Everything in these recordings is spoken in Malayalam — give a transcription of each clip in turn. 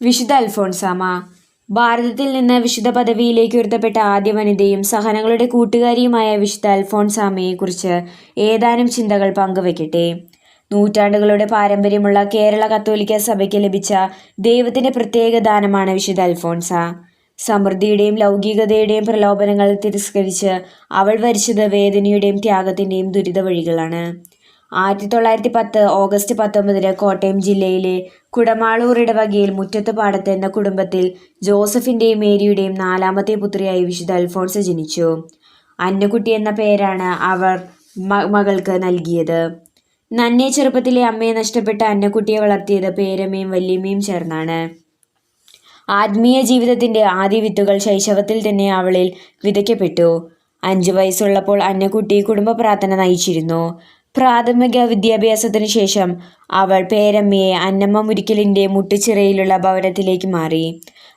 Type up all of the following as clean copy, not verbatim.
വിശുദ്ധ അൽഫോൺസാമ്മ ഭാരതത്തിൽ നിന്ന് വിശുദ്ധ പദവിയിലേക്ക് ഉയർത്തപ്പെട്ട ആദ്യ വനിതയും സഹനങ്ങളുടെ കൂട്ടുകാരിയുമായ വിശുദ്ധ അൽഫോൺസാമ്മയെക്കുറിച്ച് ഏതാനും ചിന്തകൾ പങ്കുവയ്ക്കട്ടെ. നൂറ്റാണ്ടുകളുടെ പാരമ്പര്യമുള്ള കേരള കത്തോലിക്ക സഭയ്ക്ക് ലഭിച്ച ദൈവത്തിന്റെ പ്രത്യേക ദാനമാണ് വിശുദ്ധ അൽഫോൺസ. സമൃദ്ധിയുടെയും ലൗകികതയുടെയും പ്രലോഭനങ്ങൾ തിരസ്കരിച്ച് അവൾ വരിച്ചത് വേദനയുടെയും ത്യാഗത്തിന്റെയും ദുരിത വഴികളാണ്. 1910 ഓഗസ്റ്റ് 19 കോട്ടയം ജില്ലയിലെ കുടമാളൂർ ഇടവകയിൽ മുറ്റത്തുപാടത്ത് എന്ന കുടുംബത്തിൽ ജോസഫിന്റെയും മേരിയുടെയും 4ാമത്തെ പുത്രിയായി വിശുദ്ധ അൽഫോൺസ ജനിച്ചു. അന്നക്കുട്ടി എന്ന പേരാണ് അവർ മകൾക്ക് നൽകിയത്. നന്നേ ചെറുപ്പത്തിലെ അമ്മയെ നഷ്ടപ്പെട്ട അന്നക്കുട്ടിയെ വളർത്തിയത് പേരമ്മയും വല്യമ്മയും ചേർന്നാണ്. ആത്മീയ ജീവിതത്തിന്റെ ആദ്യ വിത്തുകൾ ശൈശവത്തിൽ തന്നെ അവളിൽ വിതയ്ക്കപ്പെട്ടു. 5 വയസ്സുള്ളപ്പോൾ അന്നക്കുട്ടി കുടുംബ പ്രാർത്ഥന നയിച്ചിരുന്നു. പ്രാഥമിക വിദ്യാഭ്യാസത്തിനു ശേഷം അവൾ പേരമ്മയെ അന്നമ്മ മുരിക്കലിന്റെ മുട്ടുചിറയിലുള്ള ഭവനത്തിലേക്ക് മാറി.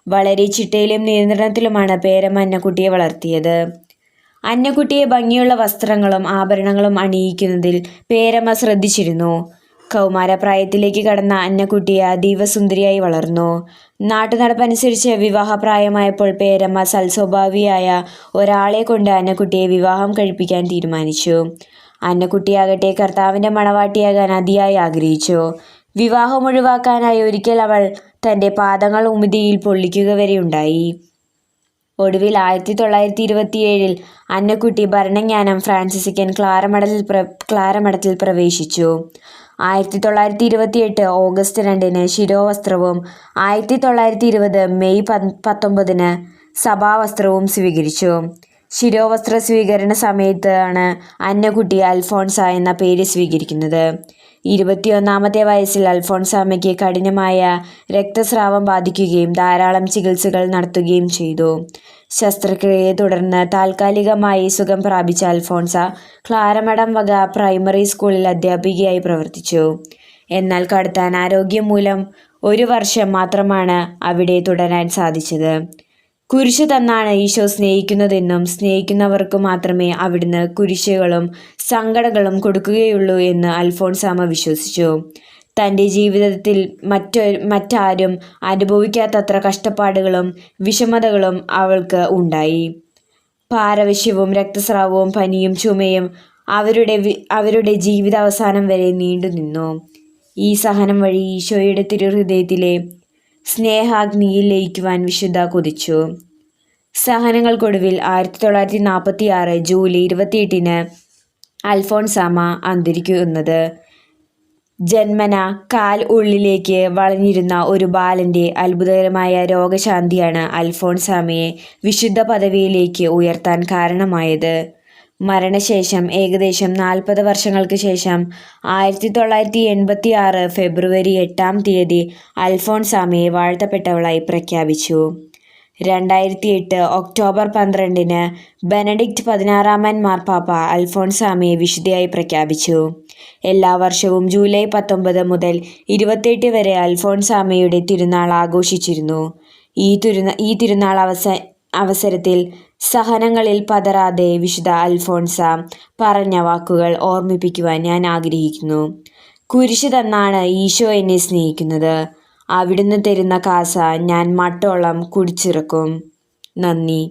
വളരെ ചിട്ടയിലും നിയന്ത്രണത്തിലുമാണ് പേരമ്മ അന്നക്കുട്ടിയെ വളർത്തിയത്. അന്നക്കുട്ടിയെ ഭംഗിയുള്ള വസ്ത്രങ്ങളും ആഭരണങ്ങളും അണിയിക്കുന്നതിൽ പേരമ്മ ശ്രദ്ധിച്ചിരുന്നു. കൗമാരപ്രായത്തിലേക്ക് കടന്ന അന്നക്കുട്ടി അതീവ സുന്ദരിയായി വളർന്നു. നാട്ടുനടപ്പനുസരിച്ച് വിവാഹപ്രായമായപ്പോൾ പേരമ്മ സൽസ്വഭാവിയായ ഒരാളെ കൊണ്ട് അന്നക്കുട്ടിയെ വിവാഹം കഴിപ്പിക്കാൻ തീരുമാനിച്ചു. അന്നക്കുട്ടിയാകട്ടെ കർത്താവിന്റെ മണവാട്ടിയാകാൻ അതിയായി ആഗ്രഹിച്ചു. വിവാഹം ഒഴിവാക്കാനായി ഒരിക്കൽ അവൾ തന്റെ പാദങ്ങൾ ഉമിതിയിൽ പൊള്ളിക്കുക വരെയുണ്ടായി. ഒടുവിൽ 1927 അന്നക്കുട്ടി ഭരണജ്ഞാനം ഫ്രാൻസിസ്കൻ ക്ലാരമഠത്തിൽ പ്രവേശിച്ചു. 1928 ഓഗസ്റ്റ് 2 ശിരോവസ്ത്രവും 1920 മെയ് 19 സഭാവസ്ത്രവും സ്വീകരിച്ചു. ശിരോവസ്ത്ര സ്വീകരണ സമയത്താണ് അന്നക്കുട്ടി അൽഫോൺസ എന്ന പേര് സ്വീകരിക്കുന്നത്. 21ാമത്തെ വയസ്സിൽ അൽഫോൺസാമ്മയ്ക്ക് കഠിനമായ രക്തസ്രാവം ബാധിക്കുകയും ധാരാളം ചികിത്സകൾ നടത്തുകയും ചെയ്തു. ശസ്ത്രക്രിയയെ തുടർന്ന് താൽക്കാലികമായി സുഖം പ്രാപിച്ച അൽഫോൺസ ക്ലാരമഠം വക പ്രൈമറി സ്കൂളിൽ അധ്യാപികയായി പ്രവർത്തിച്ചു. എന്നാൽ കടുത്ത അനാരോഗ്യം മൂലം 1 വർഷം മാത്രമാണ് അവിടെ തുടരാൻ സാധിച്ചത്. കുരിശ് തന്നാണ് ഈശോ സ്നേഹിക്കുന്നതെന്നും സ്നേഹിക്കുന്നവർക്ക് മാത്രമേ അവിടുന്ന് കുരിശുകളും സങ്കടങ്ങളും കൊടുക്കുകയുള്ളൂ എന്ന് അൽഫോൺസാമ്മ വിശ്വസിച്ചു. തൻ്റെ ജീവിതത്തിൽ മറ്റാരും അനുഭവിക്കാത്തത്ര കഷ്ടപ്പാടുകളും വിഷമതകളും അവൾക്ക് ഉണ്ടായി. പാരവശ്യവും രക്തസ്രാവവും പനിയും ചുമയും അവരുടെ ജീവിതാവസാനം വരെ നീണ്ടുനിന്നു. ഈ സഹനം വഴി ഈശോയുടെ തിരുഹൃദയത്തിലെ സ്നേഹാഗ്നിയിൽ ലയിക്കുവാൻ വിശുദ്ധ കൊതിച്ചു. സഹനങ്ങൾക്കൊടുവിൽ 1946 ജൂലൈ 28 അൽഫോൺസാമ്മ അന്തരിക്കുന്നത്. ജന്മന കാൽ ഉള്ളിലേക്ക് വളഞ്ഞിരുന്ന ഒരു ബാലന്റെ അത്ഭുതകരമായ രോഗശാന്തിയാണ് അൽഫോൺസാമ്മയെ വിശുദ്ധ പദവിയിലേക്ക് ഉയർത്താൻ കാരണമായത്. മരണശേഷം ഏകദേശം 40 വർഷങ്ങൾക്ക് ശേഷം 1986 ഫെബ്രുവരി 8 അൽഫോൺസാമ്മയെ വാഴ്ത്തപ്പെട്ടവളായി പ്രഖ്യാപിച്ചു. 2008 ഒക്ടോബർ 12 ബെനഡിക്റ്റ് 16 മാർപ്പാപ്പ അൽഫോൺസാമ്മയെ വിശുദ്ധയായി പ്രഖ്യാപിച്ചു. എല്ലാ വർഷവും ജൂലൈ 19 മുതൽ 28 വരെ അൽഫോൺസാമ്മയുടെ തിരുനാൾ ആഘോഷിച്ചിരുന്നു. ഈ തിരുനാൾ അവസരത്തിൽ സഹനങ്ങളിൽ പതറാതെ വിശുദ്ധ അൽഫോൺസ പറഞ്ഞ വാക്കുകൾ ഓർമ്മിപ്പിക്കുവാൻ ഞാൻ ആഗ്രഹിക്കുന്നു. കുരിശ് തന്നാണ് ഈശോ എന്നെ സ്നേഹിക്കുന്നത്. അവിടുന്ന് തരുന്ന കാസ ഞാൻ മട്ടോളം കുടിച്ചിറക്കും. നന്ദി.